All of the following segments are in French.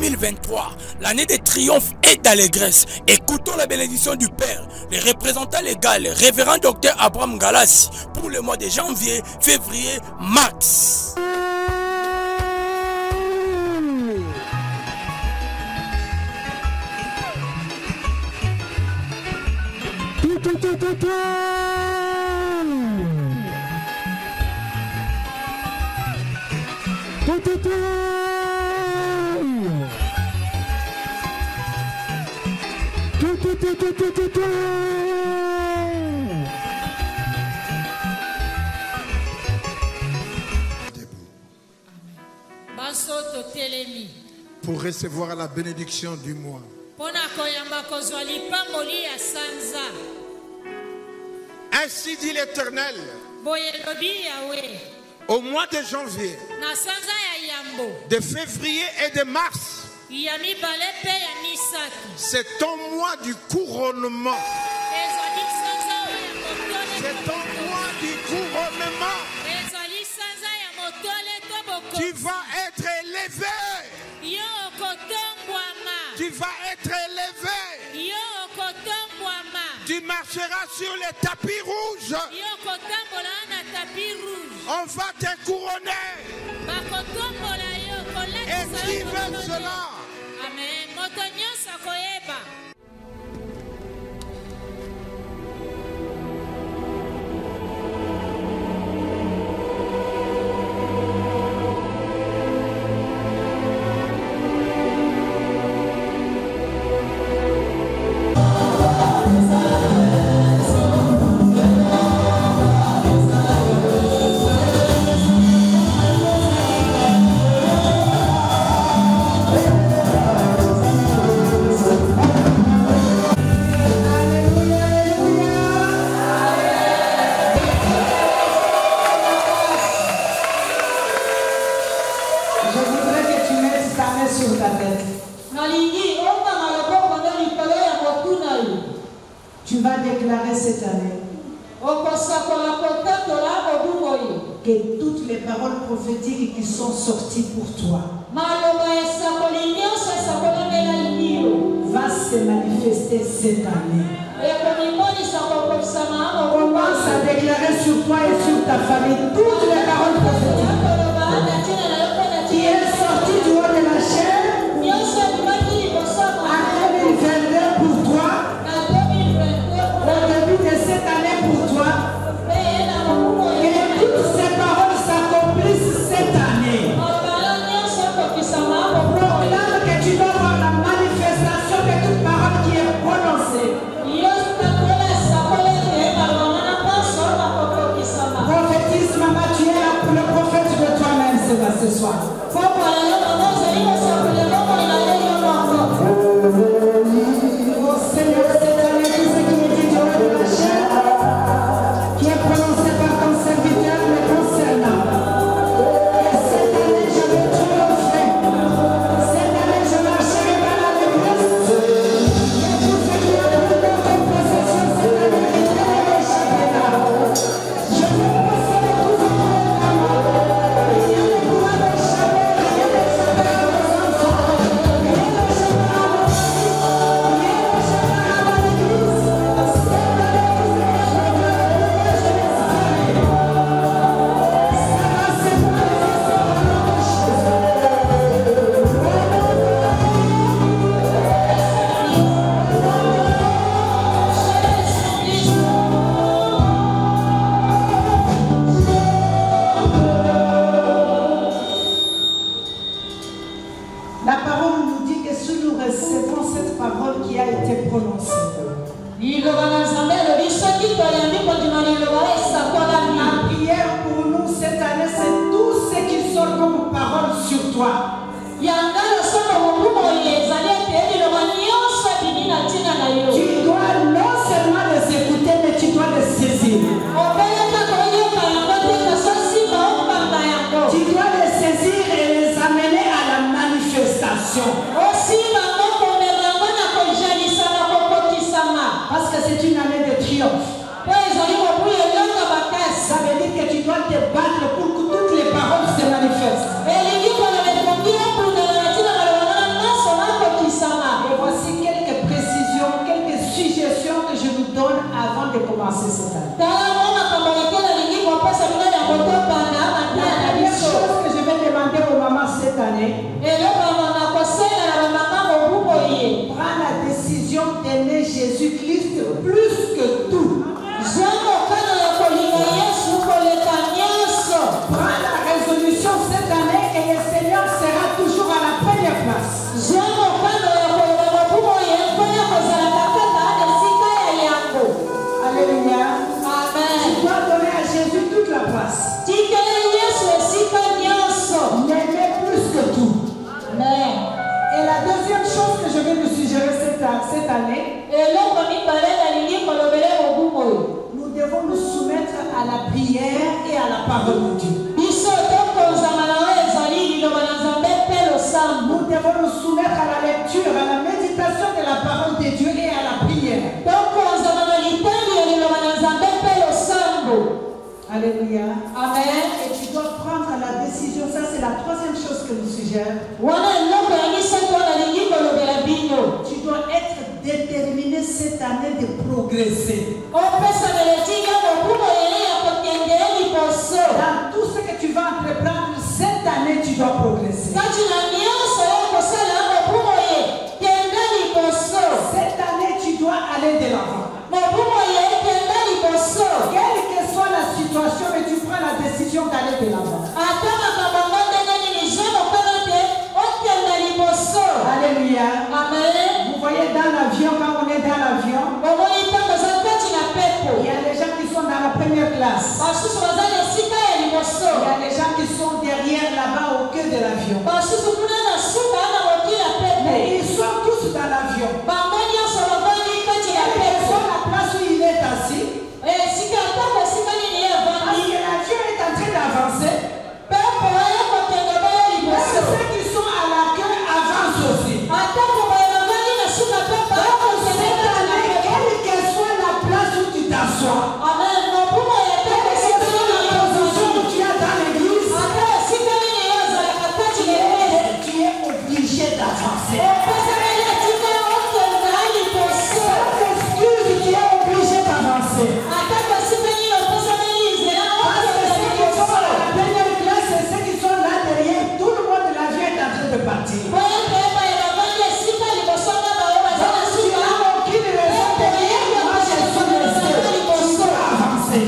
2023, l'année de triomphe et d'allégresse. Écoutons la bénédiction du Père, le représentant légal, le révérend docteur Abraham Galassi, pour le mois de janvier, février, mars. Pour recevoir la bénédiction du mois. Ainsi dit l'Éternel, au mois de janvier, de février et de mars, c'est ton mois du couronnement. C'est ton mois du couronnement. Tu vas être élevé. Tu vas être élevé. Tu marcheras sur les tapis rouges. On va te couronner. Et qui veut cela? Amen. Tu vas déclarer cette année que toutes les paroles prophétiques qui sont sorties pour toi va se manifester cette année. Commence à déclarer sur toi et sur ta famille toutes les paroles prophétiques qui est sortie du haut de la chair en 2022 pour toi, au début de cette année pour toi, que toutes ces paroles s'accomplissent cette année. Proclame que tu vas voir la manifestation de toute parole qui est prononcée. Prophétise, maman, tu es le prophète de toi-même ce soir. Oh Seigneur, cette année, tout ce qui me dit du haut de la chair, qui est prononcé par ton serviteur me concernant. Et cette année, je vais triompher. Cette année, je marcherai dans la dégresse. Et tout ce qui est de notre possession, cette année, je vais échapper là. Je vais posséder tout ce qui est à moi. Rien ne pourra m'échapper. Rien n'échappera à vos enfants. Rien n'échappera à vos filles. Rien n'échappera à mon église. Cette année, tout ce que je veux, je vais espérer. Ça va se manifester au nom de Jésus. La parole nous dit que si nous recevons cette parole qui a été prononcée, la prière pour nous cette année, c'est tout ce qui sort comme parole sur toi. Tu dois non seulement les écouter, mais tu dois les saisir. Tu dois les saisir et les amener à la manifestation. Parce que c'est une année de triomphe. Ça veut dire que tu dois te battre pour que toutes les paroles se manifestent. Prends la décision d'aimer Jésus-Christ plus que tout. Prends la résolution cette année et le Seigneur sera toujours à la première place. Alléluia. Amen. Tu dois donner à Jésus toute la place. L'aimer plus que tout. Amen. Et la deuxième chose que je vais vous suggérer cette année, nous devons nous soumettre à la prière et à la parole de Dieu. Nous devons nous soumettre à la lecture, à la méditation de la parole de Dieu et à la prière. Alléluia. Amen. Et tu dois prendre la décision. Ça, c'est la troisième chose que nous suggère. Tu dois être déterminé cette année de progresser. Dans tout ce que tu vas entreprendre cette année, tu dois progresser. Cette année, tu dois aller de l'avant. Quelle que soit la situation, mais tu prends la décision d'aller de l'avant. Alléluia. Amen. Vous voyez dans l'avion, quand on est dans l'avion, il y a les gens qui sont dans la première classe. Il y a les gens qui sont derrière là-bas au cœur de l'avion. Mais ils sont tous dans l'avion. Quelle que soit la place où il est assis, parce que l'avion est en train d'avancer. Ceux qui sont à la queue avancent aussi. Cette année, quelle que soit la place où tu t'assois, quelle que soit la position où tu es dans l'église, tu es obligé d'avancer. Sans excuse, tu es obligé d'avancer. Parce que ceux qui sont à la première classe et ceux qui sont là derrière, tout le monde de l'avion est en train de partir. Donc, tu n'as aucune raison de dire moi je suis resté. Tu dois avancer.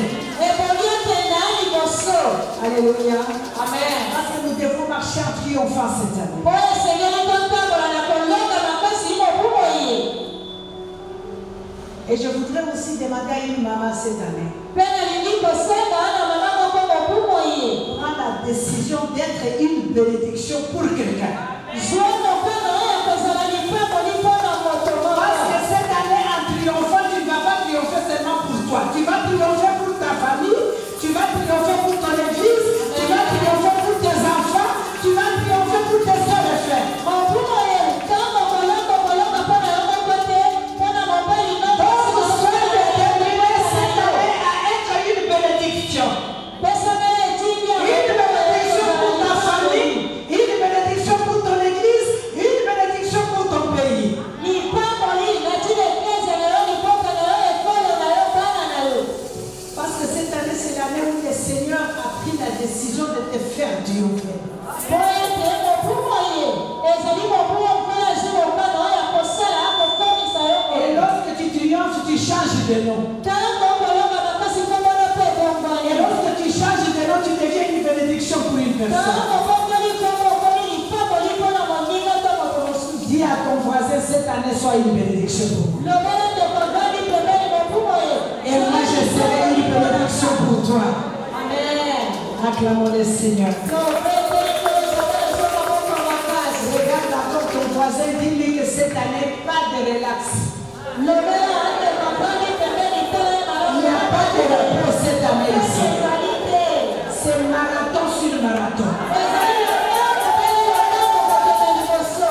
Alléluia. Amen. Parce que nous devons marcher en triomphant cette année. Et je voudrais aussi demander à une maman cette année. Prends la décision d'être une bénédiction pour quelqu'un. Parce que cette année, en triomphant, tu ne vas pas triompher seulement pour toi. Tu vas triompher pour ta famille, tu vas triompher pour ton église, tu vas triompher pour tes enfants, tu vas triompher pour tes soeurs et frères. Donc, sois déterminé cette année à être une bénédiction. Une bénédiction pour ta famille, une bénédiction pour ton église, une bénédiction pour ton pays. Parce que cette année, c'est l'année où le Seigneur a pris la décision de te faire triompher. Et lorsque tu triomphes, tu changes de nom. Et lorsque tu changes de nom, tu deviens une bénédiction pour une personne. Dis à ton voisin, cette année, sois une bénédiction pour moi. Et moi, je serai une bénédiction pour toi. Acclamons le Seigneur. Regarde encore ton voisin, dis-lui que cette année, pas de relax. Il n'y a pas de repos cette année ici. C'est marathon sur marathon.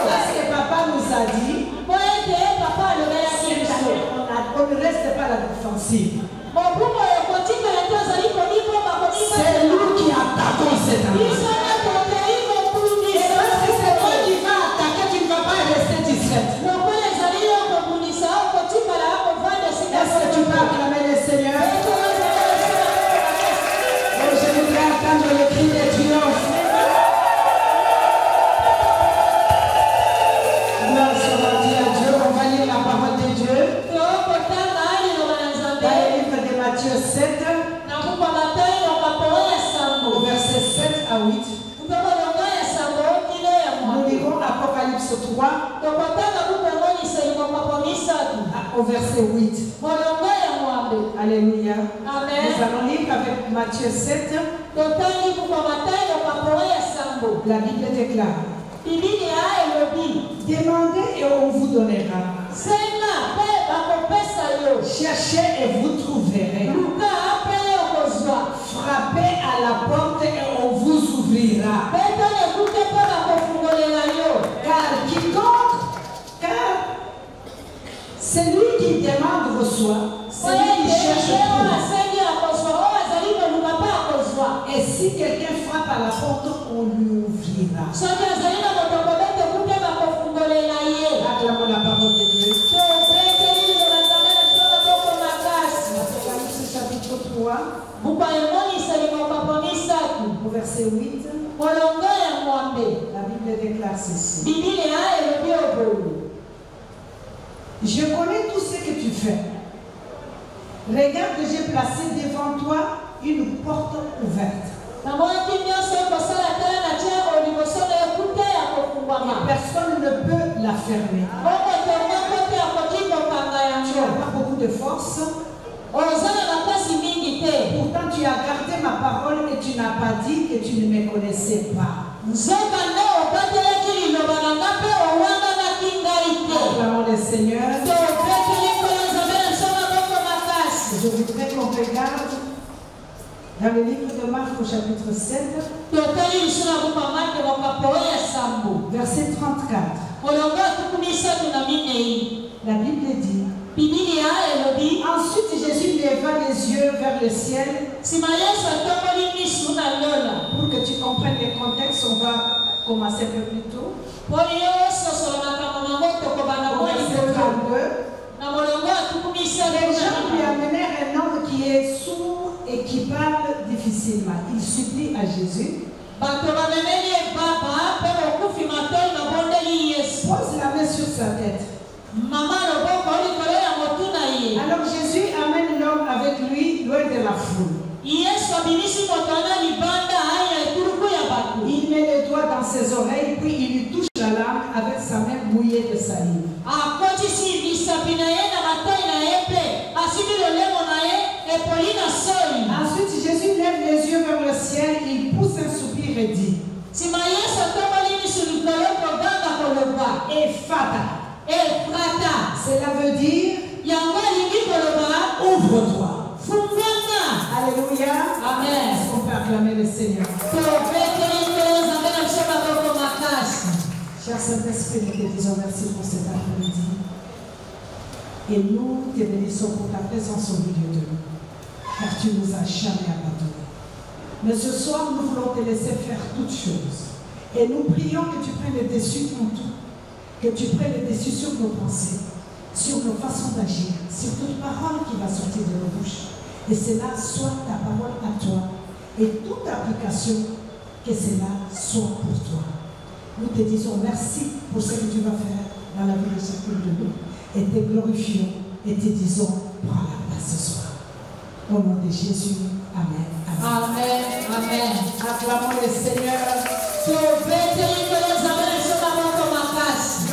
Parce que papa nous a dit, cette année, on ne reste pas à la défensive. C'est nous qui attaquons cette année. Et parce que c'est toi qui vas attaquer, tu ne vas pas rester discrète. verset 3 au verset 8. Alléluia. Nous allons lire avec Matthieu 7. La Bible déclare: demandez et on vous donnera. Cherchez et vous trouverez. Frappez à la porte et on vous ouvrira. Car celui qui demande reçoit, celui qui cherche trouve. Et si quelqu'un frappe à la porte, on lui ouvrira. Acclamons la parole de Dieu. Apocalypse chapitre 3, au verset 8. La Bible déclare ceci: je connais tout ce que tu fais. Regarde, j'ai placé devant toi une porte ouverte. Personne ne peut la fermer. Tu n'as pas beaucoup de force. Pourtant, tu as gardé ma parole et tu n'as pas dit que tu ne me connaissais pas. Acclamons le Seigneur. Je voudrais qu'on regarde dans le livre de Marc au chapitre 7, verset 34. La Bible dit: ensuite Jésus leva les yeux vers le ciel. Pour que tu comprennes le contexte, on va commencer un peu plus tôt. Les gens lui amenèrent un homme qui est sourd et qui parle difficilement. Il supplie à Jésus. Pose la main sur sa tête. Alors Jésus amène l'homme avec lui loin de la foule. Il met les doigts dans ses oreilles, puis il lui touche la langue avec sa main mouillée de salive. Ensuite Jésus lève les yeux vers le ciel, il pousse un soupir et dit: Ephrata. Cela veut dire: ouvre-toi. Alléluia. Amen. Est-ce qu'on peut acclamer le Seigneur? Cher Saint-Esprit, nous te disons merci pour cet après-midi. Et nous te bénissons pour ta présence au milieu de nous, car tu nous as jamais abandonnés. Mais ce soir, nous voulons te laisser faire toutes choses. Et nous prions que tu prennes le dessus en tout. Que tu prennes le dessus sur nos pensées, sur nos façons d'agir, sur toute parole qui va sortir de nos bouches. Et cela soit ta parole à toi. Et toute application, que cela soit pour toi. Nous te disons merci pour ce que tu vas faire dans la vie de chacun de nous. Et te glorifions et te disons: prends la place ce soir. Au nom de Jésus. Amen. Amen. Amen. Amen. Acclamons le Seigneur.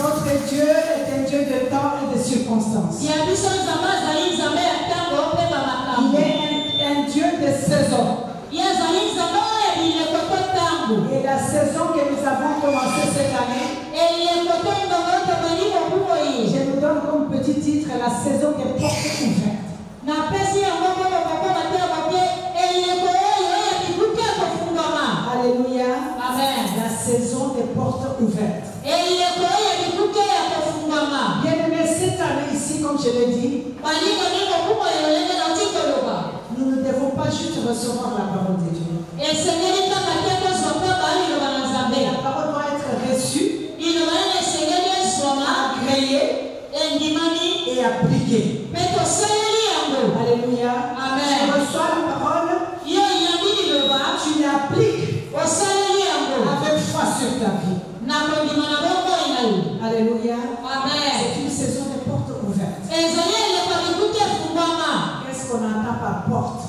Notre Dieu est un Dieu de temps et de circonstances. Il est un Dieu de saison. Et la saison que nous avons commencée cette année, je nous donne comme petit titre la saison des portes ouvertes. Alléluia. Amen. La saison des portes ouvertes. Bien-aimés, cette année ici, comme je l'ai dit, nous ne devons pas juste recevoir la parole de Dieu. La parole doit être reçue, agréée et appliquée. Alléluia. Amen. Tu reçois la parole, tu l'appliques avec foi sur ta vie. Alléluia. Amen. C'est une saison de portes ouvertes. Qu'est-ce qu'on entend par porte?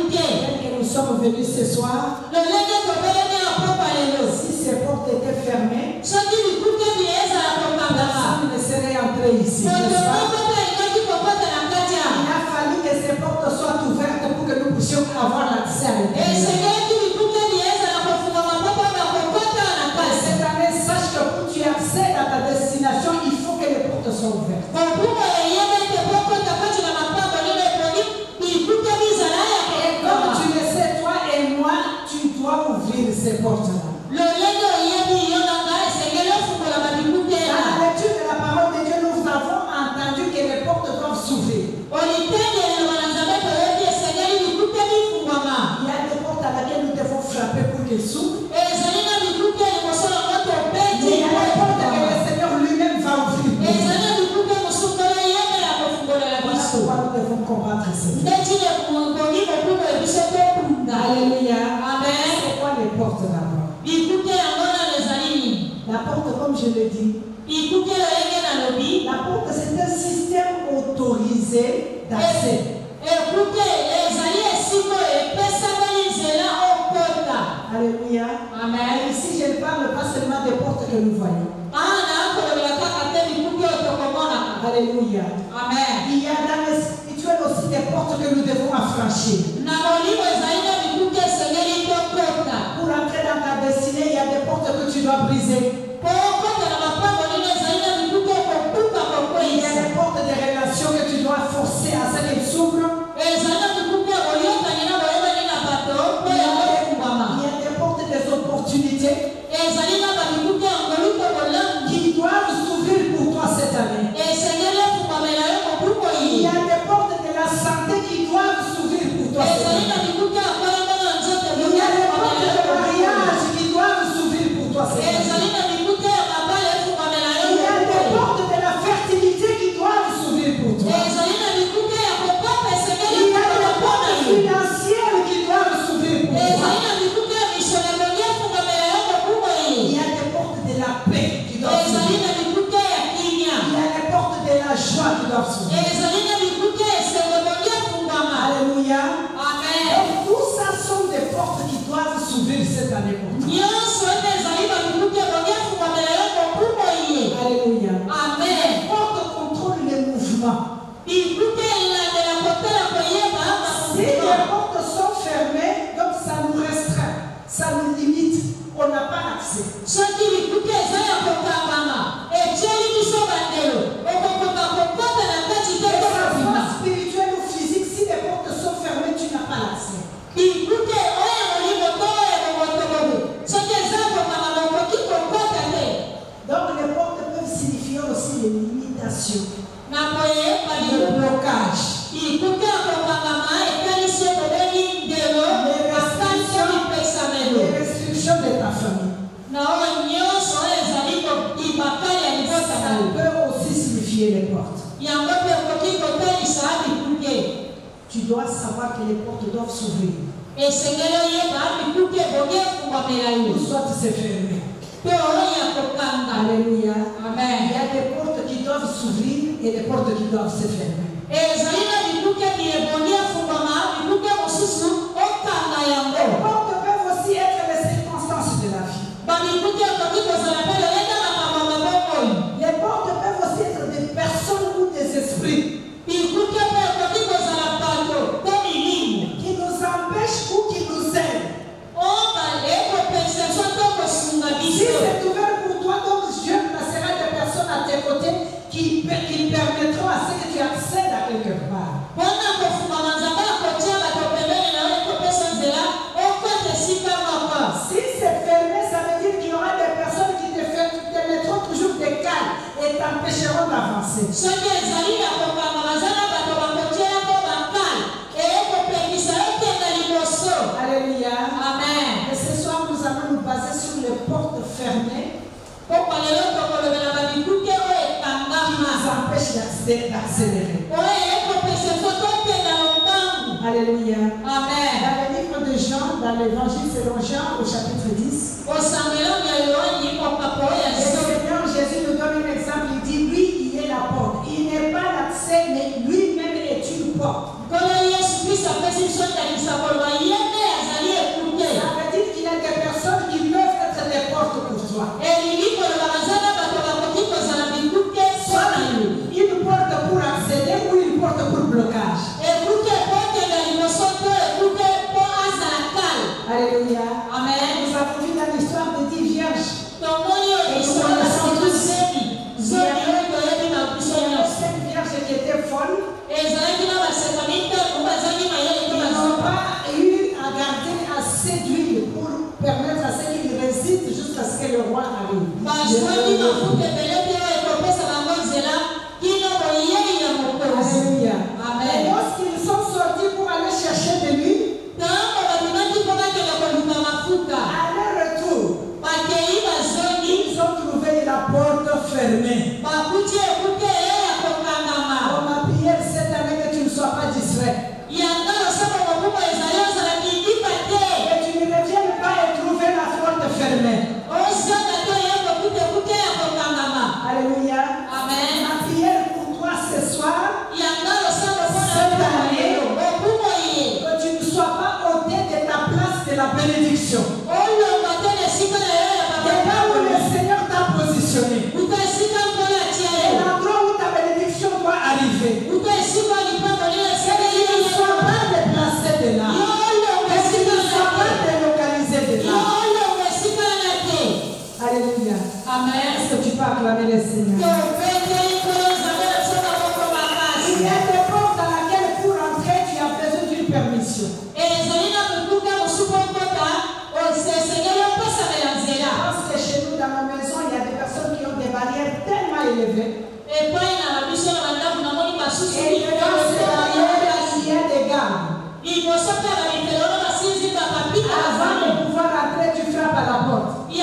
Tel que nous sommes venus ce soir, si ces portes étaient fermées, ici. Il a fallu que ces portes soient ouvertes pour que nous puissions avoir l'accès à l'intérieur. Cette année, sache que pour que tu accèdes à ta destination, il faut que les portes soient ouvertes. Et comme tu le sais, toi et moi, tu dois ouvrir ces portes-là. Dans la lecture de la parole de Dieu, nous avons entendu que les portes doivent s'ouvrir. Il y a des portes à laquelle nous devons frapper pour qu'elles s'ouvrent. Il y a des portes que le Seigneur lui-même va ouvrir. Voilà pourquoi nous devons combattre ces portes. Alléluia. Amen. C'est quoi les portes d'abord? La porte, comme je l'ai dit, la porte c'est un système autorisé d'accès. Alléluia. Amen. Ici, je ne parle pas seulement des portes que nous voyons. Alléluia. Amen. Il y a dans le spirituel aussi des portes que nous devons affranchir. Pour entrer dans ta destinée, il y a des portes que tu dois briser. Il y a des portes de relations que tu dois forcer à ce qu'elles s'ouvrent. Il y a des portes des opportunités qui doivent s'ouvrir pour toi cette année. Il y a des portes de la santé qui doivent s'ouvrir pour toi cette année. Il y a des portes de mariage qui doivent s'ouvrir pour toi cette année. Il y a des portes de la fertilité qui doivent s'ouvrir pour toi. Il y a des portes financières qui doivent s'ouvrir pour toi. Il y a des portes de la paix qui doivent s'ouvrir. Il y a des portes de la joie qui doivent s'ouvrir. Alléluia. Amen. Donc tout ça sont des portes qui doivent s'ouvrir cette année pour toi. Alléluia. Amen. Les portes contrôlent les mouvements. Si les portes sont fermées, donc ça nous restreint, ça nous limite, on n'a pas accès. Spirituel ou physique, si les portes sont fermées, tu n'as pas l'accès. Donc les portes peuvent signifier aussi les limitations, le blocage, les restrictions de ta famille. Ça peut aussi signifier les portes. Tu dois savoir que les portes doivent s'ouvrir. Ou soit se fermer. Alléluia. Amen. Il y a des portes qui doivent s'ouvrir et des portes qui doivent se fermer. Les portes peuvent aussi être les circonstances de la vie. Les portes peuvent aussi être des personnes ou des esprits qui nous empêchent ou qui nous aident. Si c'est ouvert pour toi, donc Dieu placera des personnes à tes côtés qui permettront à ce que tu accèdes à quelque part. Si c'est fermé, ça veut dire qu'il y aura des personnes qui te mettront toujours des cales et t'empêcheront d'avancer. Alléluia. Amen. Et ce soir, nous allons nous baser sur les portes fermées qui nous empêchent d'accélérer. Alléluia. Amen. Dans le livre de Jean, dans l'évangile selon Jean, au chapitre 10, le Seigneur Jésus nous donne un exemple. Il dit, lui, il est la porte. Il n'est pas l'accès, mais lui-même est une porte. Ça veut dire qu'il y a des personnes qui peuvent être des portes pour toi. Soit une Amen. Et lorsqu'ils sont sortis pour aller chercher de lui, à leur retour, ils ont trouvé la porte fermée. Oh, ma prière cette année que tu ne sois pas distrait. Et tu ne reviennes pas et trouver la porte fermée. Alléluia. Amen. Ma prière pour toi ce soir, cette année, que tu ne sois pas ôté de ta place de la bénédiction. Et là où le Seigneur t'a positionné, et l'endroit où ta bénédiction doit arriver, que tu ne sois pas déplacé de là, que tu ne sois pas délocalisé de là. Alléluia. Amen. Est-ce que tu peux acclamer le Seigneur? Il y a des portes dans lesquelles pour entrer, tu as besoin d'une permission. Parce que chez nous, dans la maison, il y a des personnes qui ont des barrières tellement élevées. Et dans ces barrières, il y a des gardes. Avant de pouvoir entrer, tu frappes à la porte. Les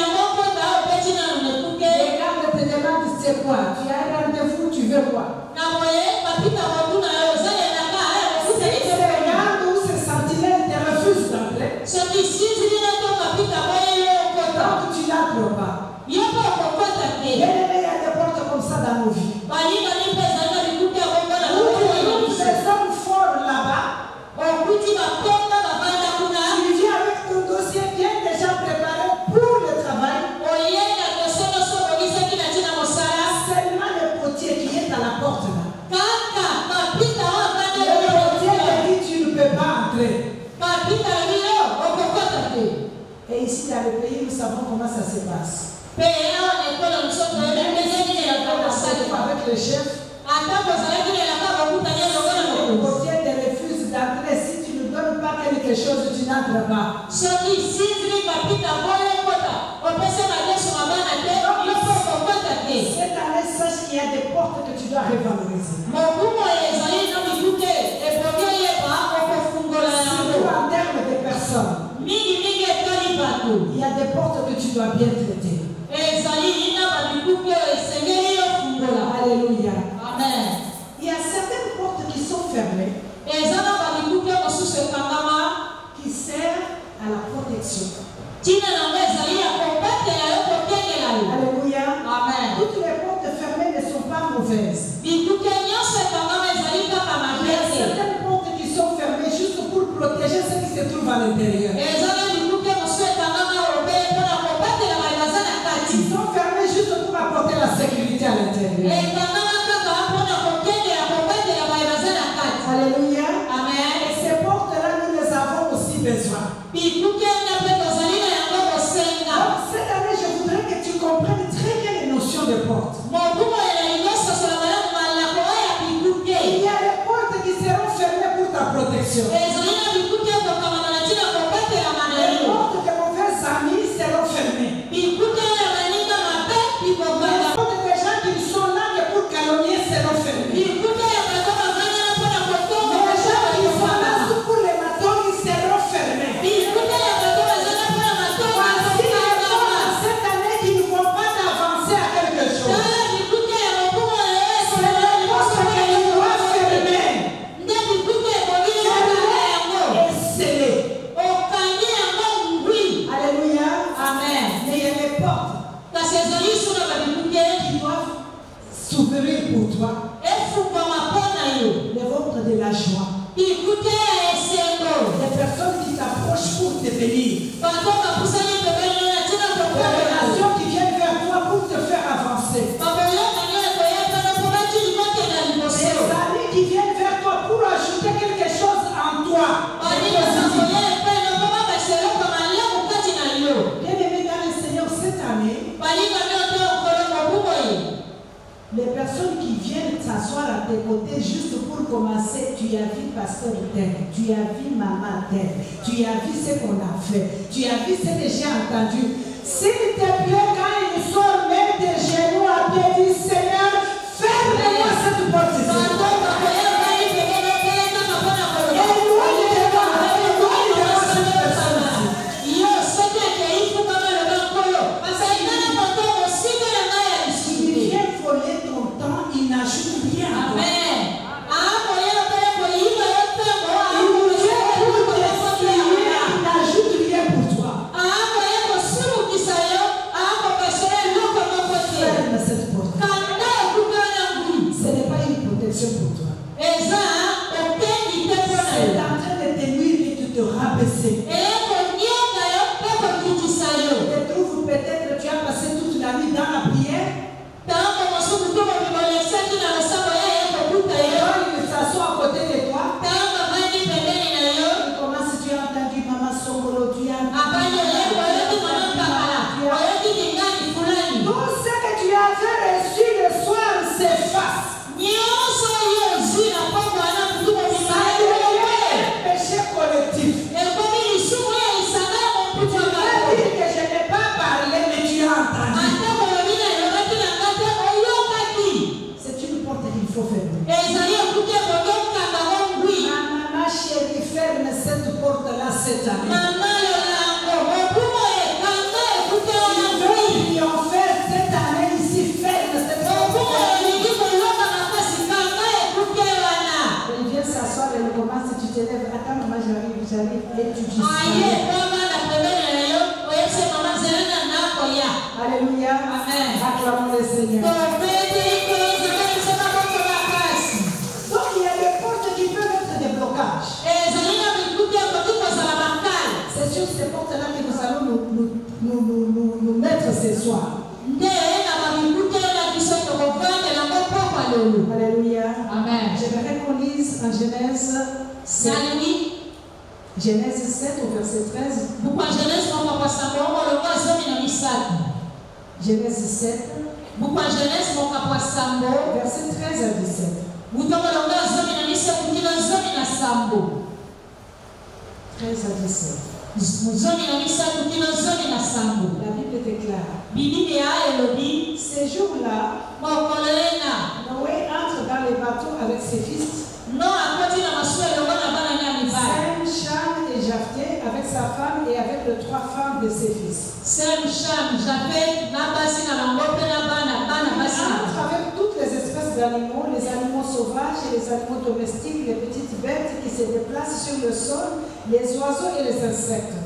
gardes te demandent c'est quoi? Tu as un rendez-vous, tu veux quoi? Si ces gardes ou ces sentinelles te refusent d'entrer, donc tu n'entres pas. Bien aimé, il y a des portes comme ça dans nos vies. Des hommes forts là-bas. Tu viens avec ton dossier bien déjà préparé pour le travail. Seulement le potier qui est à la porte là. Le potier te dit tu ne peux pas entrer. Et ici dans le pays, nous savons comment ça se passe. Avec le chef, le potier te refuse d'entrer. Si tu ne donnes pas quelque chose, tu n'entres pas. Cette année, sache qu'il y a des portes que tu dois revaloriser. Surtout en termes de personnes. Il y a des portes que tu dois bien traiter. Alléluia. Amen. Il y a certaines portes qui sont fermées, qui servent à la protection. Alléluia. Amen. Toutes les portes fermées ne sont pas mauvaises. Il y a certaines portes qui sont fermées juste pour protéger ceux qui se trouvent à l'intérieur. Ils sont fermés juste pour apporter la sécurité à l'intérieur. Alléluia. Amen. Et ces portes-là, nous les avons aussi besoin. Donc, cette année, je voudrais que tu comprennes très bien les notions de portes. Il y a des portes qui seront fermées pour ta protection. Les portes de mauvais amis seront fermées. Les portes des gens qui sont là que pour calomnier seront fermées. Les gens qui sont là pour les matons seront fermés. Voici les portes cette année qui ne vont pas t'avancer à quelque chose. C'est les portes que tu dois fermer. Et sceller. Alléluia. Amen. Mais il y a des portes qui doivent s'ouvrir pour toi. Les portes de la joie. Les personnes qui t'approchent pour te bénir. Les relations qui viennent vers toi pour te faire avancer. Les amis qui viennent vers toi pour ajouter quelque chose en toi. Bien-aimé dans le Seigneur, cette année, les personnes qui viennent s'asseoir à tes côtés juste pour commencer, tu as vu pasteur tel, tu as vu maman tel, tu as vu ce qu'on a fait, tu as vu ce que j'ai entendu. S'il te plaît, quand ils sortent, Amen. Acclamons le Seigneur. Donc il y a des portes qui peuvent être des blocages. C'est sur ces portes-là que nous allons nous mettre ce soir. Alléluia. Amen. J'aimerais qu'on lise en Genèse 7. Genèse 7 au verset 13. Genèse 7. Verset 13 à 17. La Bible déclare. Ces jours-là, Noé entre dans les bateaux avec ses fils. Sem, Cham et Japheth avec sa femme et avec les 3 femmes de ses fils. Avec toutes les espèces d'animaux, les animaux sauvages et les animaux domestiques, les petites bêtes qui se déplacent sur le sol, les oiseaux et les insectes.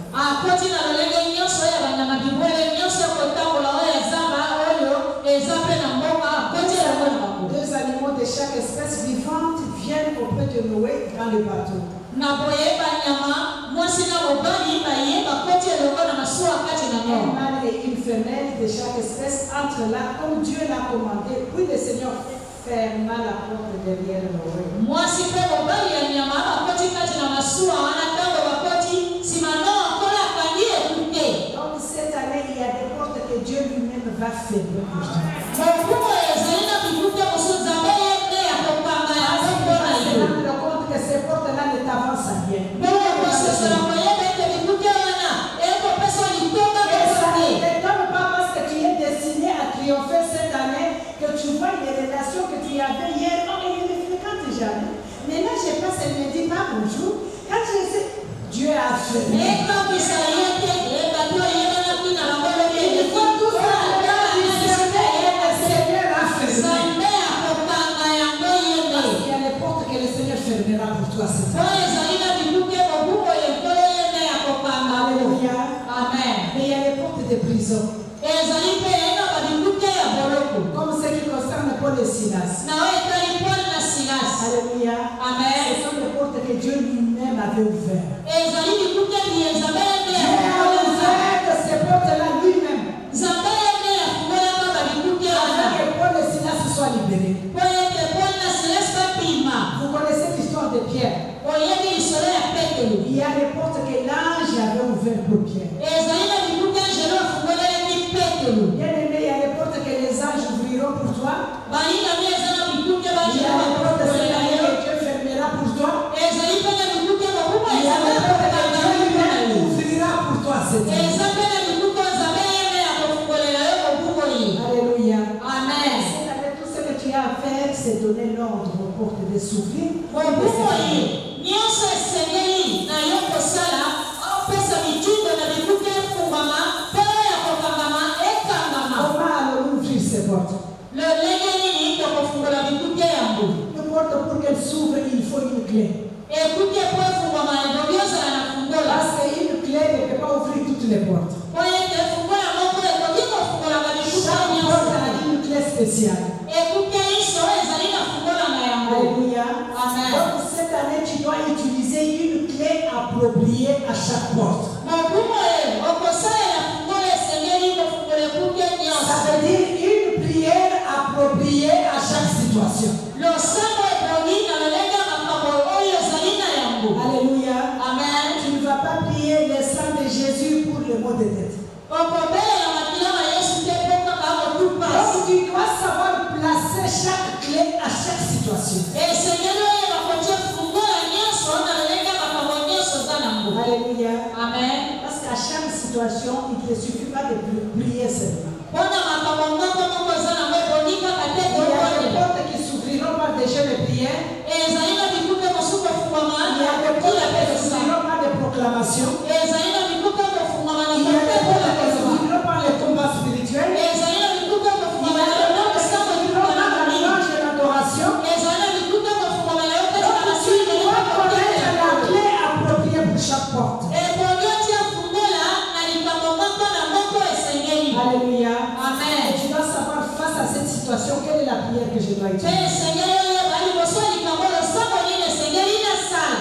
Deux animaux de chaque espèce vivante viennent auprès de Noé dans le bateau. Un mâle et une femelle de chaque espèce entrent là comme Dieu l'a commandé. Puis le Seigneur ferma la porte derrière Noé. Donc cette année, il y a des portes que Dieu lui-même va fermer pour toi. Je me rends compte que ces portes-là ne t'avancent à rien. Et non pas parce que tu es destiné à triompher cette année que tu vois les relations que tu avais hier. Oh, mais il ne fréquente jamais. Mais là, je passe, elle me dit pas bonjour. Quand je sais, Dieu a fait. Et il faut tout ça. Il y a les portes que le Seigneur fermera pour toi cette année. Alléluia. Amen. Mais il y a les portes de prison. Comme ce qui concerne Paul et Silas. Alléluia. Amen. Ce sont les portes que Dieu lui-même avait ouvertes. Dieu a ouvert ces portes-là lui-même. Afin que Paul et Silas soient libérés. Vous connaissez l'histoire de Pierre. Il y a les portes que l'ange avait ouvertes pour Pierre. Bien aimé, il y a les portes que les anges ouvriront pour toi. Il y a les portes que Dieu fermera pour toi. Il y a les portes que Dieu lui-même ouvrira pour toi cette année. Alléluia. Amen. Cette année, tout ce que tu as à faire, c'est donner l'ordre aux portes de s'ouvrir. Comment allons-nous ouvrir ces portes? Une porte pour qu'elle s'ouvre, il faut une clé. Parce qu'une clé ne peut pas ouvrir toutes les portes. Chaque porte a une clé spéciale. Alléluia. Amen. Donc cette année, tu dois utiliser une clé appropriée à chaque porte. Ça veut dire une prière appropriée à chaque situation. Alléluia. Amen. Tu ne vas pas prier le sang de Jésus pour le mot de tête. Donc tu dois savoir placer chaque clé à chaque situation. Alléluia. Amen. Parce qu'à chaque situation, il ne te suffit pas de prier seulement. Il y a des portes qui s'ouvriront par des jeux de prière. Il y a des portes qui s'ouvriront par des proclamations. Il y a des portes qui s'ouvriront par les combats spirituels. Il y a des portes qui s'ouvriront par la louange et l'adoration. Tu dois connaître la clé appropriée pour chaque porte. Alléluia. Amen. Tu dois prière que je dois utiliser.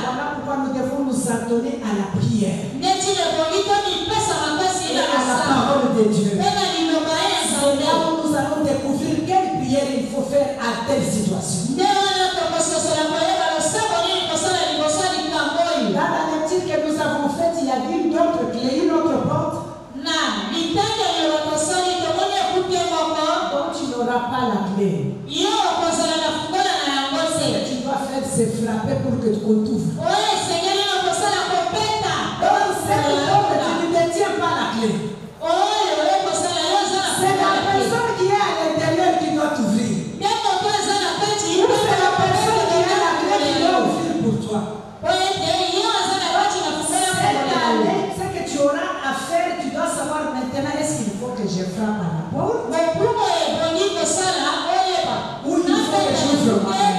Voilà pourquoi nous devons nous adonner à la prière et à la parole de Dieu. C'est là où nous allons découvrir quelle prière il faut faire à telle situation. Dans la lecture que nous avons faite, il y a une autre clé, une autre porte dont tu n'auras pas la clé. Ce que tu dois faire, c'est frapper pour que tu t'ouvres. Dans cette porte, tu ne détiens pas la clé. C'est la personne qui est à l'intérieur qui doit t'ouvrir. Ou c'est la personne qui a la clé qui doit ouvrir pour toi. Ce que tu auras à faire, tu dois savoir maintenant, est-ce qu'il faut que je frappe à la porte ou il faut que j'ouvre ma main.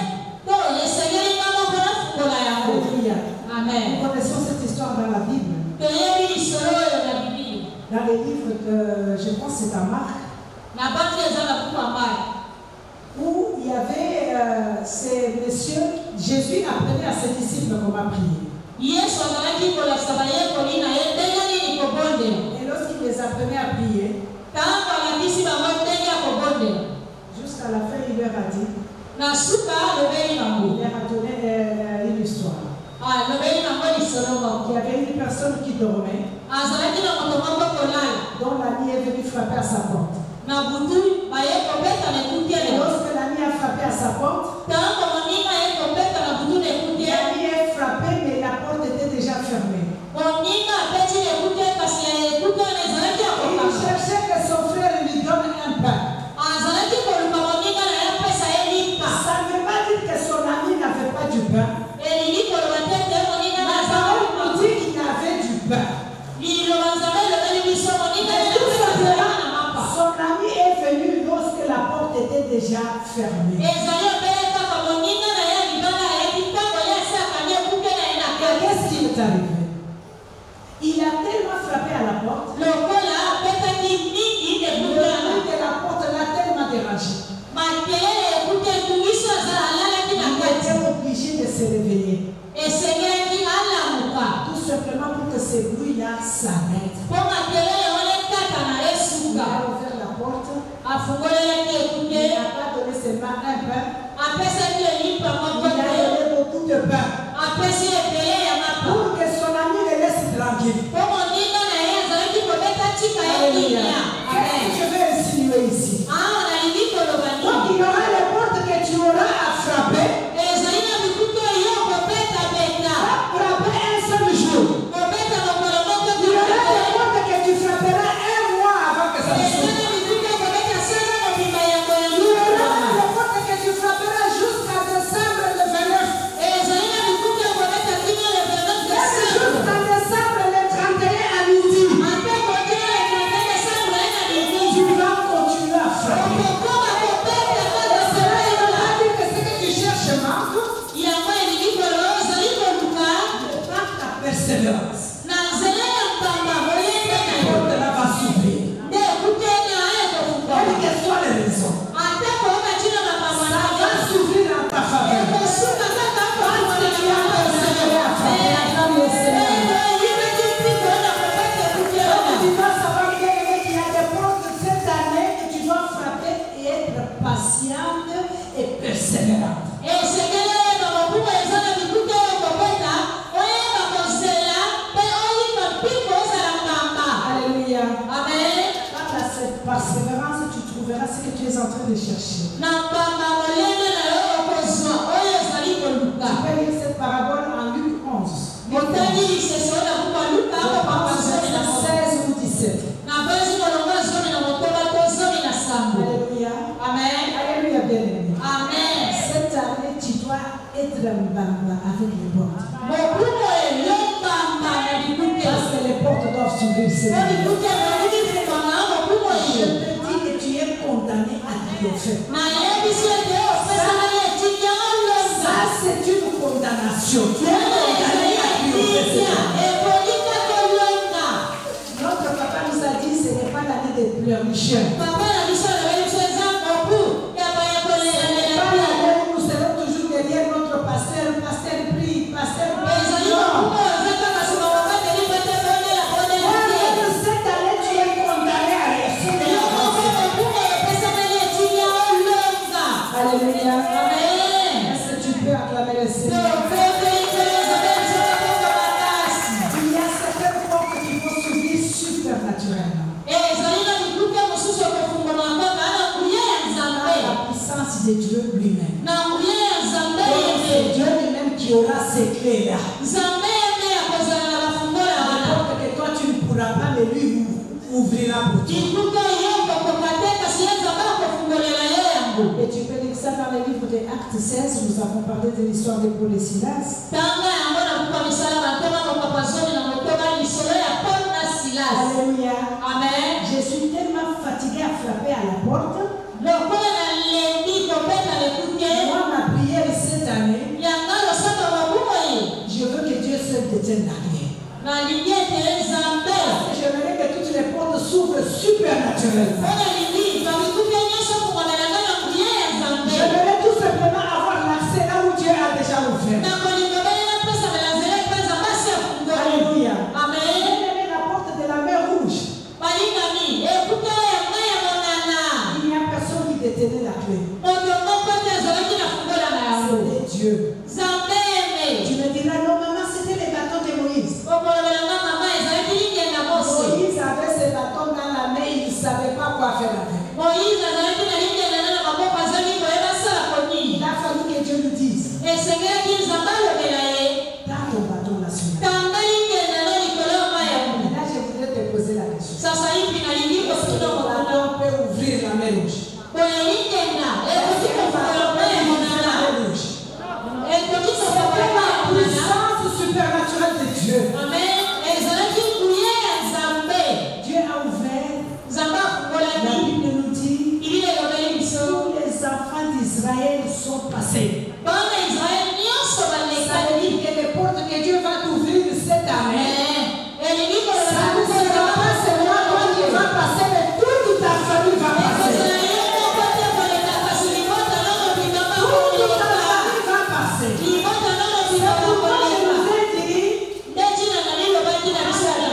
Alléluia. Amen. Nous connaissons cette histoire dans la Bible. Dans les livres de, je pense que c'est à Marc, où il y avait ces messieurs, Jésus apprenait à ses disciples comment prier. Et lorsqu'il les apprenait à prier, jusqu'à la fin, il leur a dit, il leur a donné une histoire. Il y avait une personne qui dormait, dont l'ami est venu frapper à sa porte. Et lorsque l'ami a frappé à sa porte, l'ami est frappé, mais la porte était déjà fermée. Il cherchait que son frère lui donne un pain. Ça ne veut pas dire que son ami n'avait pas du pain. La parole nous dit qu'il avait du pain. Son ami est venu lorsque la porte était déjà fermée. Qu'est-ce qui est arrivé? Il a tellement frappé à la porte. Le bruit de la porte l'a tellement dérangé. Il était obligé de se réveiller. Tout simplement pour que ce bruit-là s'arrête. Il a ouvert la porte. Il n'a pas donné seulement un pain. Il a donné beaucoup de pain. Pour que son ami le laisse tranquille. Alléluia. Qu'est-ce que je vais insinuer ici? Donc il y aura les portes que tu auras à frapper. Frapper un seul jour. Il y aura des portes que tu frapperas un mois avant que ça se s'ouvre. Il y aura des portes que tu frapperas jusqu'à décembre le 29. Jusqu'à décembre le 31 à midi. Tu vas continuer à frapper. Persévérance. La porte là va s'ouvrir. Quelles que soient les raisons, ça va s'ouvrir en ta faveur. Parce que tu as persévéré à frapper. Tu dois savoir qu'il y a des portes cette année que tu dois frapper et être patiente et persévérante. Alléluia. Amen. Quant à cette persévérance, tu trouveras ce que tu es en train de chercher. Tu peux lire cette parabole en Luc 11. 16 ou 17. Alléluia. Amen. Alléluia, bien-aimé. Amen. Cette année, tu dois être un bamba avec les portes. Parce que les portes doivent s'ouvrir cette année. Je te dis que tu es condamné à triompher. Ça, c'est une condamnation. Tu es condamné à triompher cette année. Notre papa nous a dit que ce n'est pas l'année des pleurnicheurs. C'est c'est Dieu lui-même. C'est Dieu lui-même qui aura ces clés-là. Alors que toi tu ne pourras pas, mais lui ouvrira pour toi. Et tu peux lire ça dans le livre des Actes 16, nous avons parlé de l'histoire de Paul et Silas. Alléluia. Amen. Je suis tellement fatiguée à frapper à la porte. Moi, ma prière cette année, je veux que Dieu seul détienne la clé. J'aimerais que toutes les portes s'ouvrent supernaturellement. J'aimerais tout simplement avoir l'accès là où Dieu a déjà ouvert. Alléluia. Amen. La porte de la mer Rouge. Il n'y a personne qui détenait la clé. C'était Dieu. Tu me diras, non, maman, c'était les bâtons de Moïse. Moïse avait ses bâtons dans la main, il ne savait pas quoi faire avec. Il a fallu que Dieu lui dise. Prends ton bâton là sur la main. Là, je voudrais te poser la question. Est-ce que ton bâton peut ouvrir la mer Rouge? Puissance supernaturelle de Dieu. Dieu a ouvert. La Bible nous dit tous les enfants d'Israël sont passés. Ça veut dire que les portes que Dieu va t'ouvrir cette année, ça ne sera pas seulement toi qui va passer, mais toute ta famille va passer. Toute ta famille va passer. C'est pourquoi je vous ai dit la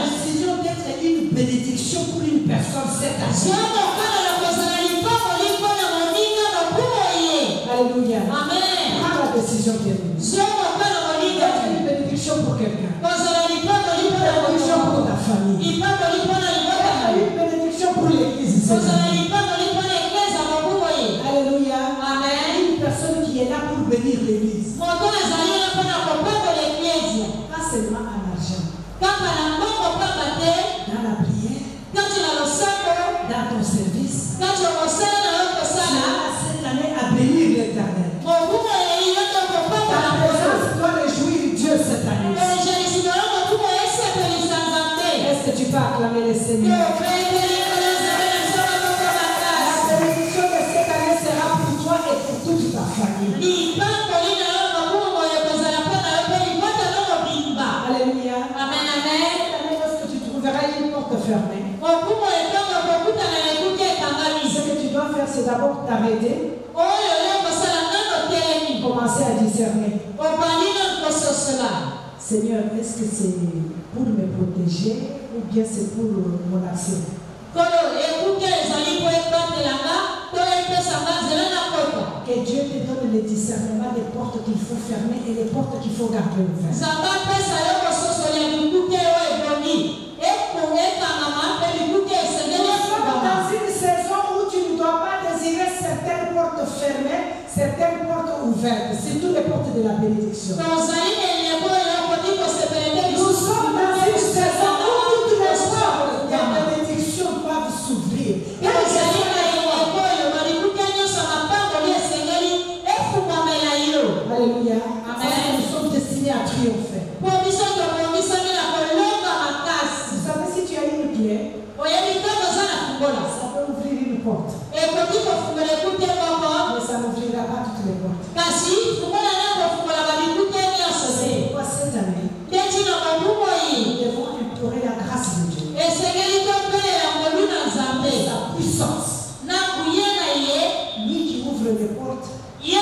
décision d'être une bénédiction pour une personne cette année. Alléluia. Prends la décision qui est venue. D'être une bénédiction pour quelqu'un. Une bénédiction pour ta famille. Une bénédiction pour l'église. Alléluia. Une personne qui est là pour bénir l'église. Pas seulement à l'argent. Dans la prière. Dans ton service. Cette année à bénir l'Éternel. Ta présence doit réjouir Dieu cette année. Est-ce que tu peux acclamer le Seigneur? La bénédiction de cette année sera pour toi et pour toute ta famille. Alléluia. Cette année, lorsque tu trouveras une porte fermée, ce que tu dois faire, c'est d'abord t'arrêter. Commencer à discerner. Seigneur, est-ce que c'est pour me protéger ou bien c'est pour mon accès? Que Dieu te donne le discernement des portes qu'il faut fermer et les portes qu'il faut garder ouvertes. Dans une saison où tu ne dois pas désirer certaines portes fermées, certaines portes ouvertes, c'est toutes les portes de la bénédiction. Nous sommes dans une saison où toutes les portes de la bénédiction doivent s'ouvrir. Alléluia. Amen. Nous sommes destinés à triompher. Vous savez, si tu as une clé, ça peut ouvrir une porte. Mais ça n'ouvrira pas toutes les portes. C'est pourquoi cette année, nous devons implorer la grâce de Dieu. Sa puissance. Lui qui ouvre les portes, il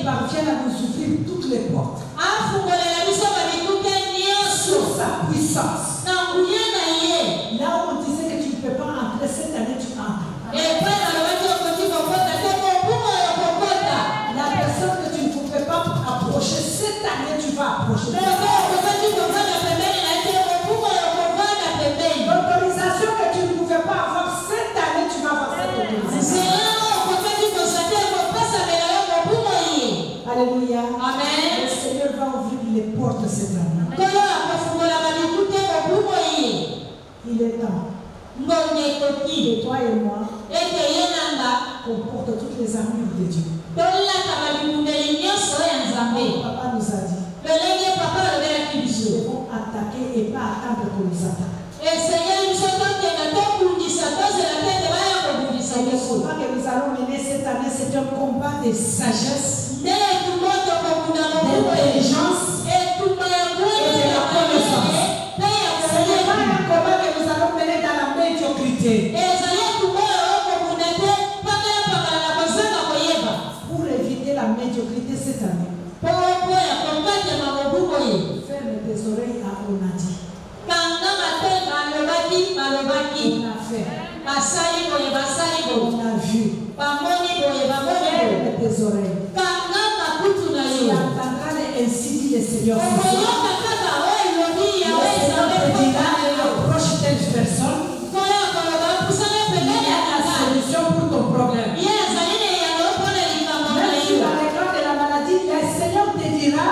parvient à nous ouvrir toutes les portes. Sur sa puissance. Là où on disait que tu ne peux pas entrer cette année, tu entres. La personne que tu ne pouvais pas approcher cette année, tu vas approcher. L'autorisation que tu ne pouvais pas avoir cette année, tu vas avoir cette autorisation. Alléluia. Amen. Le Seigneur va ouvrir les portes cette année. Il est temps. Et toi et moi, on porte toutes les armures de Dieu. Papa nous a dit, nous devons attaquer et pas attendre qu'on nous attaque. Et le combat que nous allons mener cette année, c'est un combat de sagesse, d'intelligence et de la connaissance. Ce n'est pas un combat que nous allons mener dans la médiocrité. Pour éviter la médiocrité cette année, ferme tes oreilles à Onadi. On a fait. On a vu. Ferme tes oreilles. Tu entendras ainsi dit le Seigneur. Le Seigneur te dira, approche telle personne. Il y a la solution pour ton problème. Même si dans les cas de la maladie, le Seigneur te dira,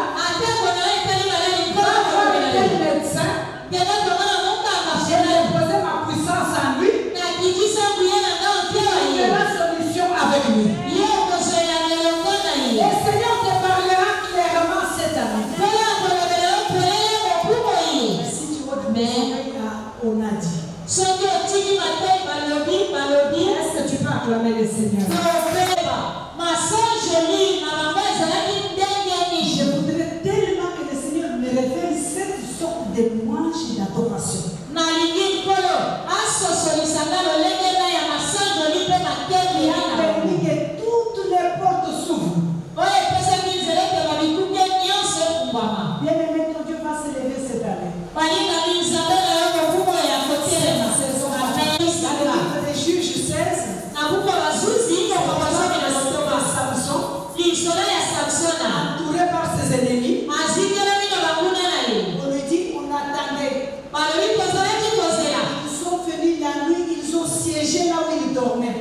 va voir tel médecin. Je vais poser ma puissance en lui. Il y aura solution avec lui. Le Seigneur te parlera clairement cette année. Si tu vois des oreilles à Onadi, est-ce que tu peux acclamer le Seigneur? Je voudrais tellement que le Seigneur me révèle cette sorte de louange et d'adoration. Il a permis que toutes les portes s'ouvrent. Bien-aimé, ton Dieu va se lever cette année. Dans le livre des Juges 16, Samson, entouré par ses ennemis, on lui dit, on attendait. Ils sont venus la nuit, ils ont siégé là où ils dormaient.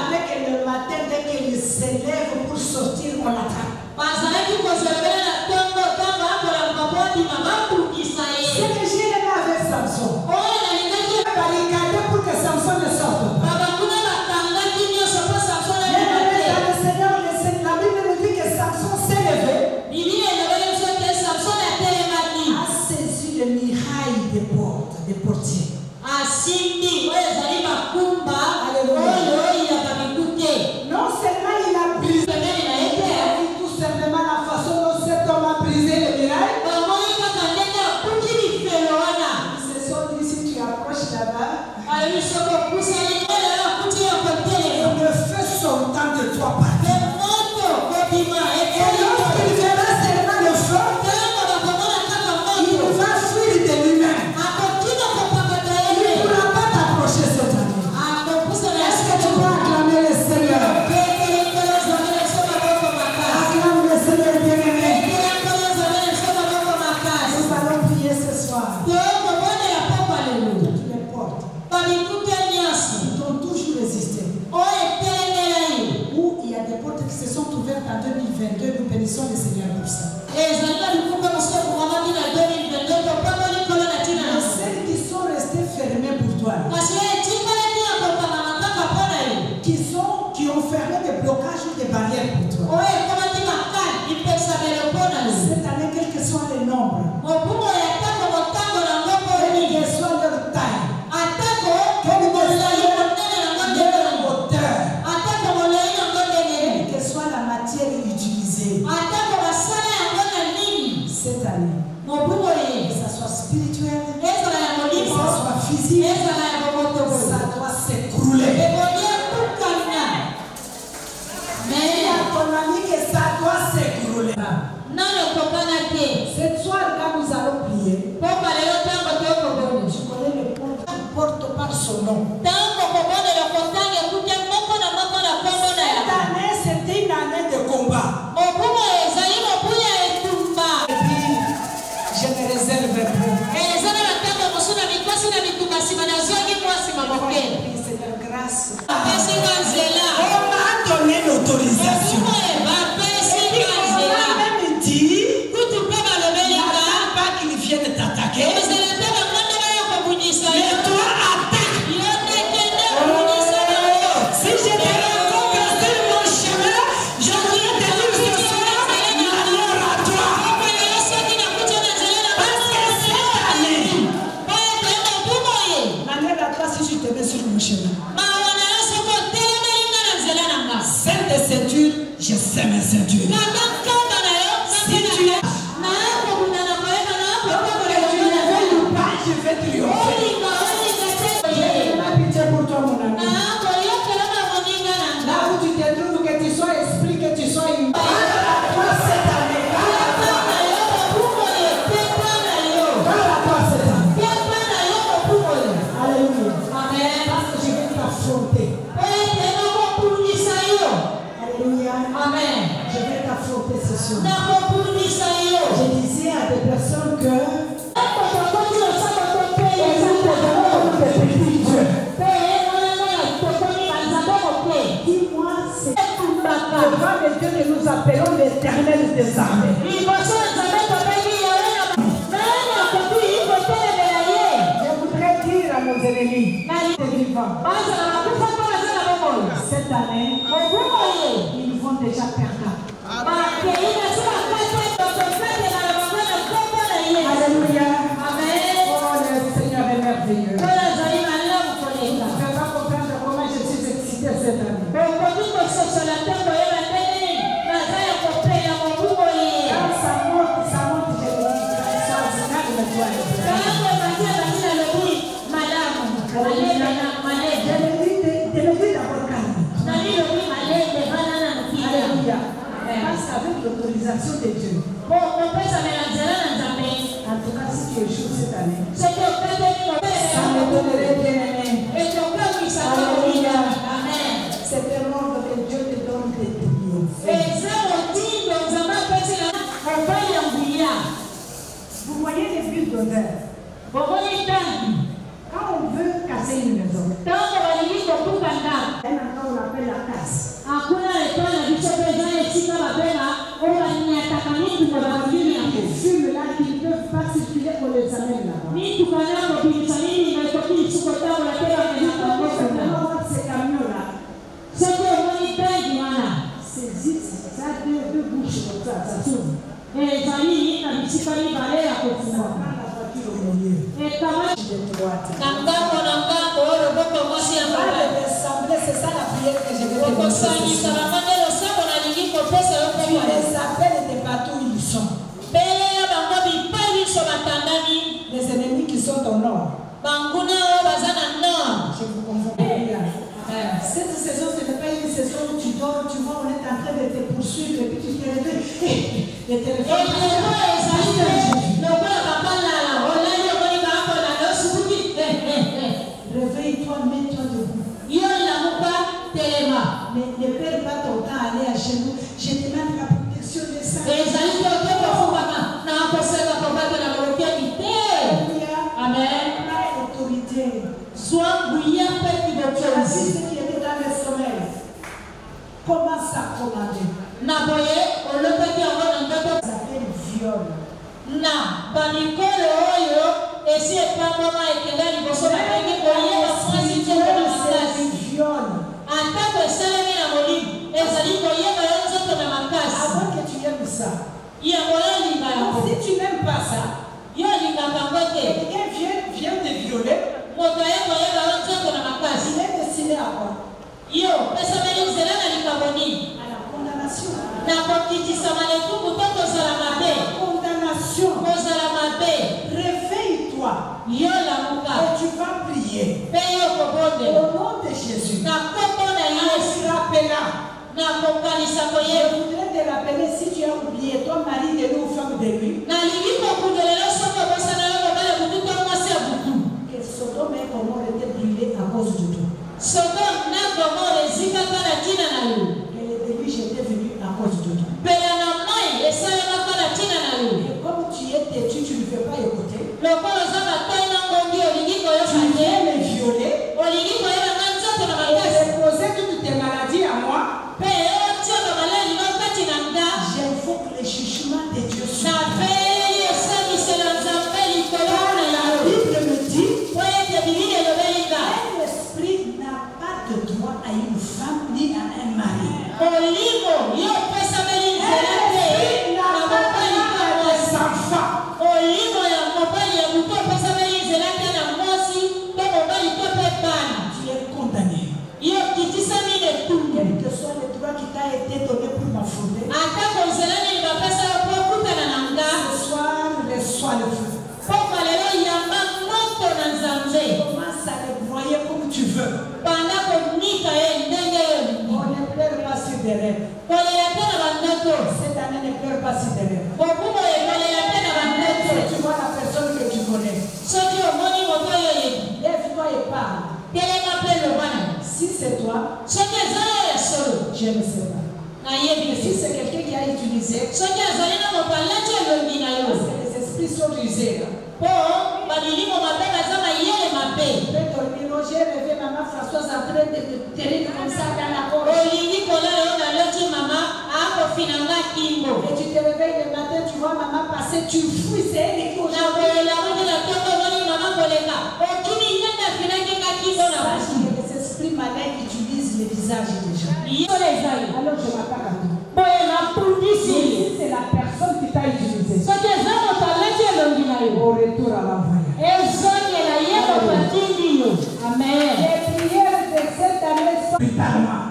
Avec le matin, dès qu'ils s'élèvent pour sortir, on l'attaque. C'est que j'ai aimé avec Samson. Barricadé pour que Samson ne sorte pas. Le Seigneur, la Bible nous dit que Samson s'est levé, a saisi le mirail des portes, des portiers. Non seulement il a brisé, il a dit tout simplement la façon dont cet homme a brisé le mirail. Ils se sont dit, si tu approches là-bas, le feu sortant de toi partout. Et lorsqu'il verra seulement le feu, il va fuir de lui-même. Il ne pourra pas t'approcher cette année. Est-ce que tu peux acclamer le Seigneur? Acclame le Seigneur bien-aimé. Nous allons prier ce soir. Toutes les portes qui t'ont toujours résisté. Où il y a des portes qui se sont ouvertes en 2022, nous bénissons le Seigneur pour ça. Celles qui sont restées fermées pour toi, qui ont fermé des blocages ou des barrières pour toi. Cette année, quel que soit le nombre, quelle que soit leur taille, quelle que soit leur hauteur, quelle que soit la matière utilisée, cette année, que ça soit spirituel, que ça soit physique, ça doit s'écrouler. Mais à ton ami que ça doit s'écrouler. Cette soirée là nous allons prier. Tu connais le porte, tu portes par son nom. Cette année c'était une année de combat. Et puis je me réserve un peu. Seigneur, grâce. On m'a donné te mets sur mon chemin. Celle de ceinture, je sais mes ceintures. Si tu es je vais triompher. J'ai ma pitié pour toi, mon ami. Là où tu te trouves, que tu sois esprit, que tu sois une. Cette année, alléluia. Parce que je vais t'affronter. Alléluia. Amen. Je vais t'affronter ce soir. Je disais à des personnes que dis-moi, c'est devant les dieux que nous appelons l'Éternel des armées. Je voudrais dire à nos ennemis, cette année, ils vont déjà perdre. Alléluia. Amen. Oh, le Seigneur est merveilleux. Je ne peux pas comprendre comment je suis excitée cette année. Quand ça monte, je me dis, extraordinaire le toi. Je le dis d'abord calme. Alléluia. Parce qu'avec l'autorisation de Dieu, en tout cas, si tu échoues cette année, ça me donnerait bien aimé. Alléluia. C'est un ordre que Dieu te donne de triompher. Vous voyez les bulles d'honneur. Quand on veut casser une maison, on appelle la casse. Les fumes là qui ne peuvent pas circuler, on les amène là-bas. Ces camions-là, ça a deux bouches comme ça s'ouvre. Ça prend la voiture au milieu. C'est ça la prière que je vais te tu les appelles de partout où ils sont. Les ennemis qui sont au nord. Je vous comprends bien. Cette saison, ce n'est pas une saison où tu dors, tu vois, on est en train de te poursuivre et puis tu te réveilles. Le téléphone. Réveille-toi, mets-toi debout. Mais ne perds pas ton temps à aller à chez nous. Je demande la protection des saints. Amen. Autorité. Voici ce qui était dans le sommeil. Commence à commander. Ça s'appelle viol. Avant que tu aimes ça. Si tu n'aimes pas ça, quelqu'un vient te violer. Il est destiné à quoi? À la condamnation. Condamnation. Réveille-toi. Et tu vas prier. Au nom de Jésus. Je voudrais te rappeler, si tu as oublié, toi mari de lui ou femme de lui, que Sodome et Gomorrhe étaient brûlés à cause de toi. Et les déluges étaient venus à cause de toi. Et comme tu es têtu, tu ne veux pas écouter. Tu viens me violer. Et déposer toutes tes maladies à moi. J'invoque le jugement de Dieu sur toi. veux. On ne pleure pas sur des rêves. Cette année, ne pleure pas sur des rêves. Tu vois la personne que tu connais. Lève-toi et parle. Si c'est toi, je ne sais pas. Si c'est quelqu'un qui a utilisé, parce que les esprits sont usés. J'ai rêvé maman Françoise en train de tenir comme ça dans la gorge. Et tu te réveilles le matin, tu vois maman passer, tu fouilles, c'est elle qui aujourd'hui. Les esprits malins utilisent les visages des gens. Alors je m'attaque à toi. Si c'est la personne qui t'a utilisé, au retour à l'envoyage. Amen. Les prières de cette année sont brutalement.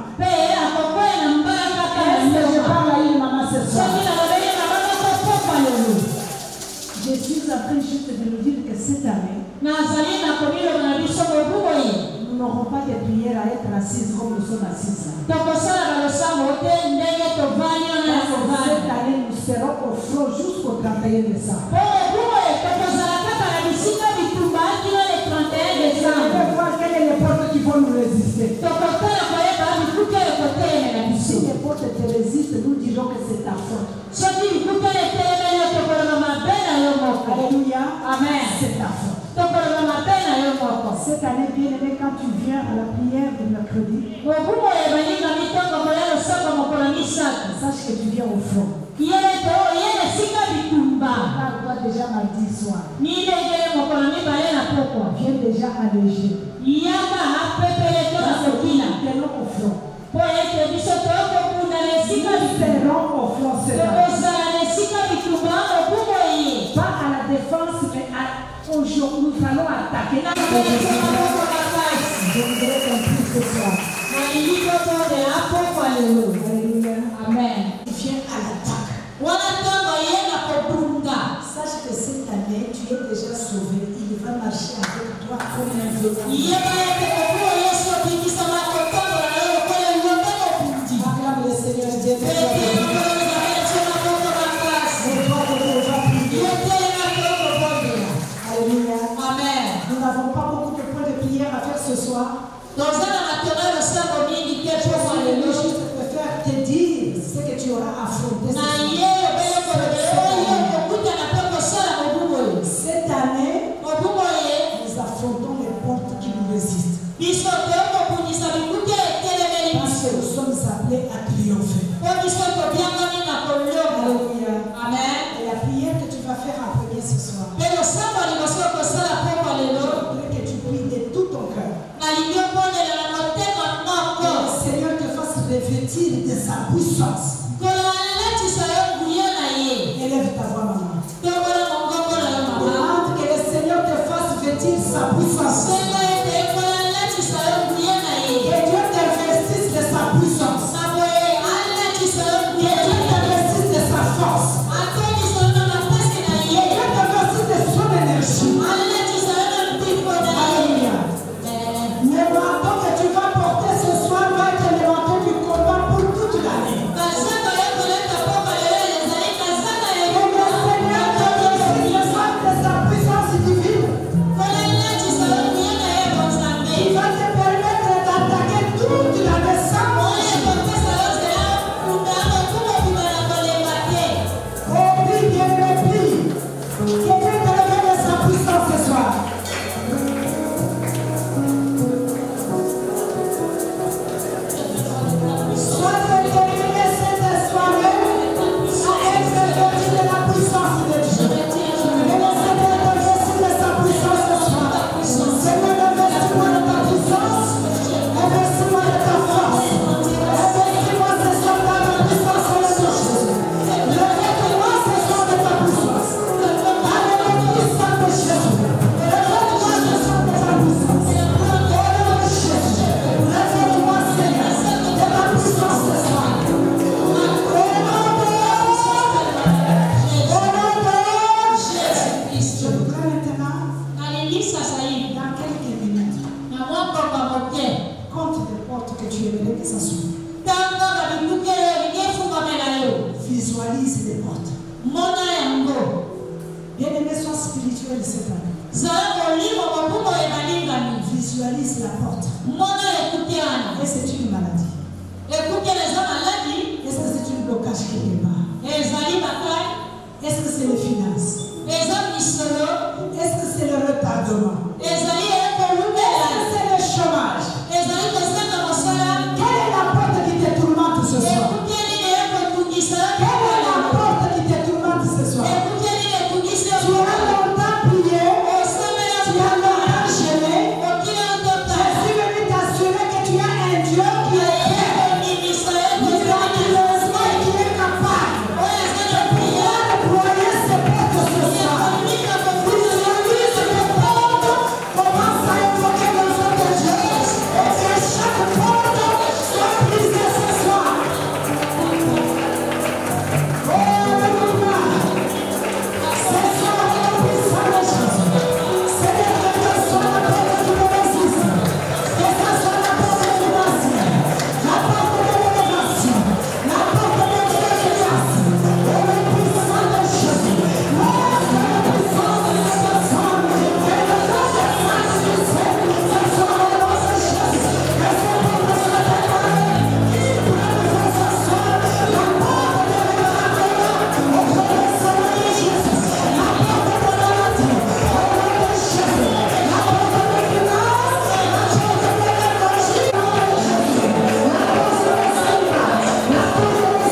Est-ce que je parle à une maman ce soir? Je suis en train juste de nous dire que cette année, nous n'aurons pas de prière à être assises comme nous sommes assises là. Cette année, nous serons au front jusqu'au 31 décembre. Je vais voir quelle est l'époque qui vont nous résister. Si l'époque te résiste, nous dirons que c'est ta faute. Alléluia. Amen. C'est ta faute. Cette année, bien aimé, quand tu viens à la prière du mercredi, sache que tu viens au front. Toi déjà mardi soir. Viens déjà allégé. Nous au front. Pas à la défense, mais aujourd'hui nous allons attaquer. Je voudrais qu'on prie ce soir. Alléluia. Amen. Viens à l'attaque. Sache que cette année, tu es déjà sauvé. Il va marcher avec toi comme un vélo. Acclame le Seigneur Dieu. Alléluia. Amen. Nous n'avons pas beaucoup de points de prière à faire ce soir. Je préfère te dire ce que tu auras affronté. Cette année, nous affrontons les portes qui nous résistent. Parce que nous sommes appelés à triompher. Alléluia. Amen. Et la prière que tu vas faire en premier ce soir, je voudrais que tu pries de tout ton cœur. Que le Seigneur te fasse revêtir de sa puissance. Élève ta voix, maman. Demande que le Seigneur te fasse vêtir sa puissance. Que Dieu t'investisse de sa puissance. Que Dieu t'investisse de sa force. Que Dieu t'investisse de son énergie. Alléluia. Le manteau que tu vas porter ce soir va être le manteau du combat pour toute l'année. Que le Seigneur te bénisse de sa puissance divine. Il va te permettre d'attaquer toute la descente. Oh, prie, bien aimé, prie. Que Dieu te révèle de sa puissance ce soir. tu aimerais que ça s'ouvre. Visualise les portes. Bien-aimé, sois spirituel cette année. Visualise la porte. Est-ce que c'est une maladie? Est-ce que c'est un blocage quelque part? Est-ce que c'est les finances? Est-ce que c'est le retardement? Est-ce que c'est le chômage? Quelle est la porte qui te tourmente ce soir? Quelle est la porte qui te tourmente ce soir? Tu as longtemps prié, tu as longtemps gêné. Je suis venu t'assurer que tu as un Dieu qui est miraculeusement et qui est capable de pouvoir déployer ses portes ce soir. Visualise les portes, commence à évoquer le nom de Dieu et que chaque porte soit brisée ce soir. Oh, Alléluia. Ce soir, dans le puissant de Jésus, Seigneur, que ce soit la porte qui me résiste, que ce soit la porte financière, la porte de l'élévation, la porte de l'expérience, et le puissant de Jésus, lorsque le puissant de cette personne, et le nom de Saint-Jésus, ce soir, au nom de Jésus, que ces portes soient dévoilées, qui pourrait nous faire s'asseoir, la porte de l'élévation, au nom de Seigneur Jésus, la porte de maladie, au nom de Jésus, la porte de finance, la porte de l'énergie, au nom de Jésus, la porte de l'esprit, la porte de stabilité, la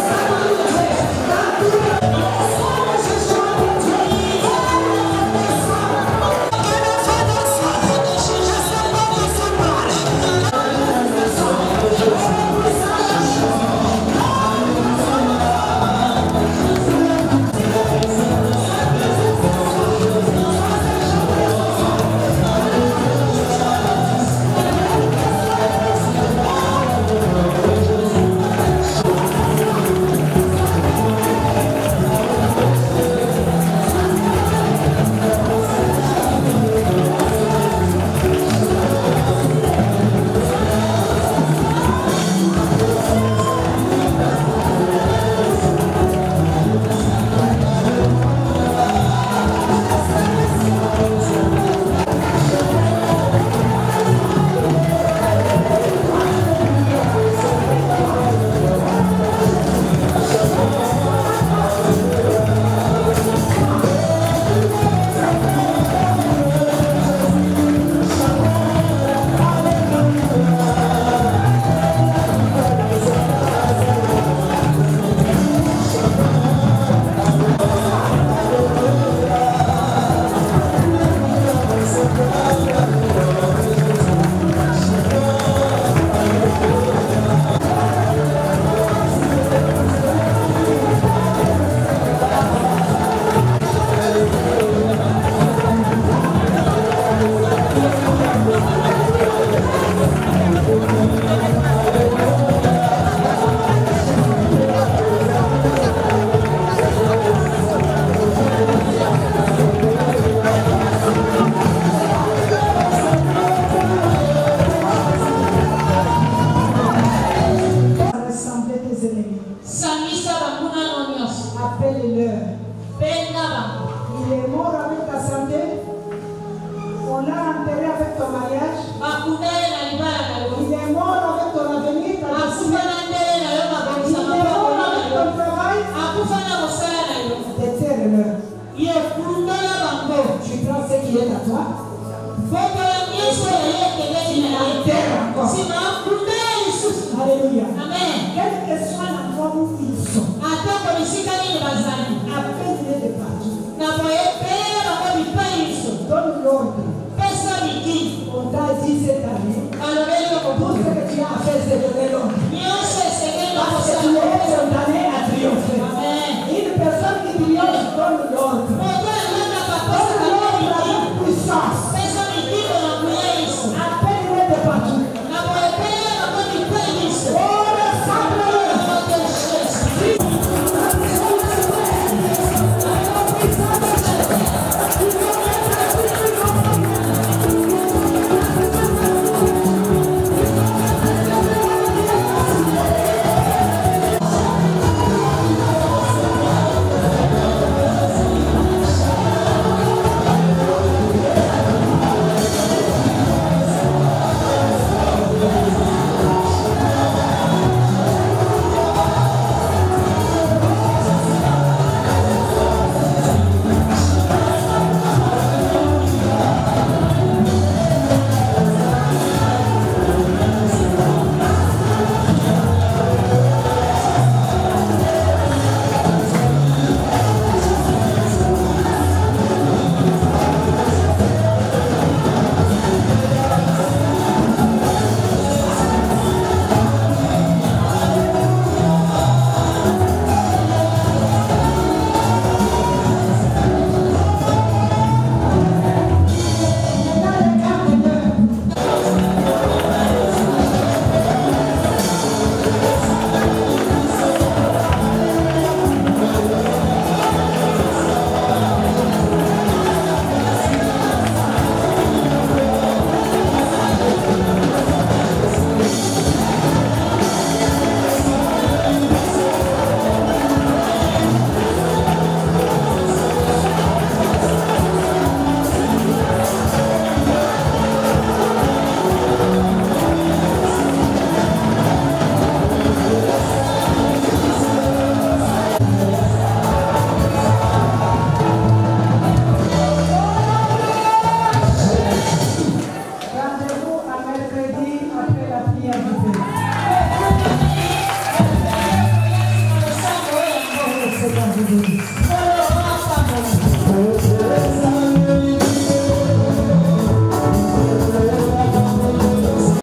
porte de jugement de Dieu, au nom de rassembler tes ennemis. Appelle-leur. Il est mort avec ta santé. On l'a enterré avec ton mariage. Il est mort avec ton avenir, ta destinée. Il est mort avec ton travail. Déterre-leur. Tu prends ce qui est à toi. Tu l'enterres encore. Alléluia. Quelle que soit l'endroit où ils sont, appelle-les de partout. Donne l'ordre. On t'a dit cette année,